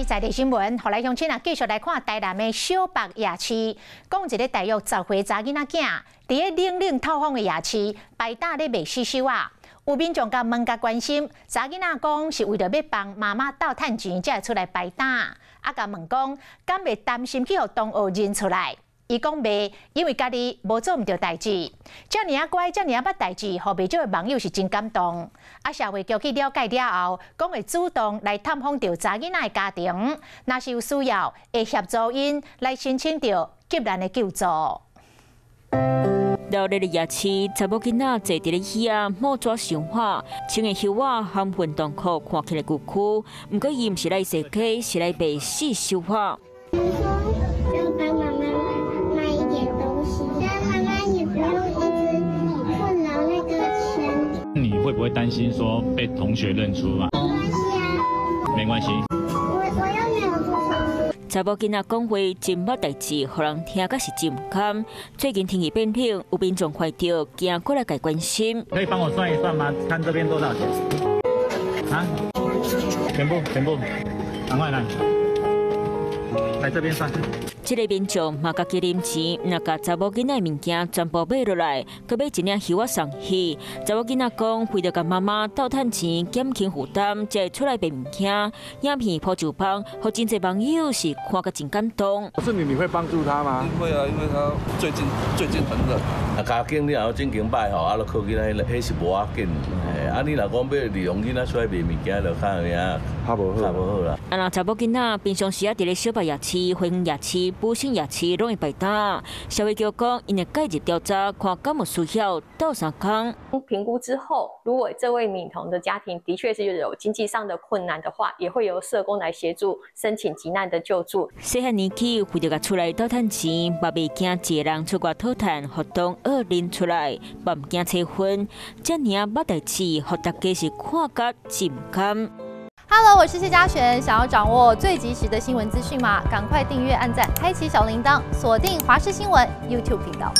市在地新闻，后来乡亲啊，继续来看台南的小北夜市，讲一个大约10岁查囡仔囝，伫个冷冷透风的夜市摆搭咧卖死手啊。有民众甲问甲关心，查囡仔讲是为着要帮妈妈斗趁钱，才会出来摆搭。啊，甲问讲，敢袂担心去互同学认出来？伊讲袂，因为家己无做毋着代志，遮尔啊乖，遮尔啊捌代志，互袂少的网友是真感动。啊，社会局去了解了后，讲会主动来探访着查囡仔的家庭，若是有需要，会协助因来申请着急难的救助。热闹的夜市，查某囡仔坐伫咧椅啊，摸纸想法，穿的袖仔含运动裤，看起来酷酷。毋过伊毋是来设计，是来卖死手法。你会不会担心说被同学认出啊？没关系啊，没关系。我又没有做错。查某囡仔讲话真捌代志，互人听甲是真唔甘。最近天气变冷，有民众看到，行过来甲关心。可以帮我算一算吗？看这边多少钱？啊？全部，赶快来，来这边算。这个民众嘛，家己啉钱，若甲查某囡仔的物件全部买落来，佮买一领袖仔送去。查某囡仔讲，为着甲妈妈斗趁钱，减轻负担，才会出来卖物件。影片铺就帮，互真侪网友是看个真感动。是你会帮助他吗？会啊，因为他最近很冷。啊，家境你若有正经摆吼，啊，就靠囡仔迄是无要紧。啊，你若讲要利用囡仔出来卖物件，就较呀，较无好啦。啊，若查某囡仔平常时啊，伫咧小白夜市、花园夜市、补新夜市拢会摆搭。社会局讲，因会介入调查，看敢有需要斗3工。评估之后，如果这位女童的家庭的确是有经济上的困难的话，也会由社工来协助申请急难的救助。细汉年纪为着甲出来斗趁钱，嘛袂惊一个人出外讨趁活动恶拎出来，嘛毋惊催婚，遮尔捌代志，互大家是看甲真甘。Hello， 我是谢嘉璇。想要掌握最及时的新闻资讯吗？赶快订阅、按赞、开启小铃铛，锁定华视新闻 YouTube 频道。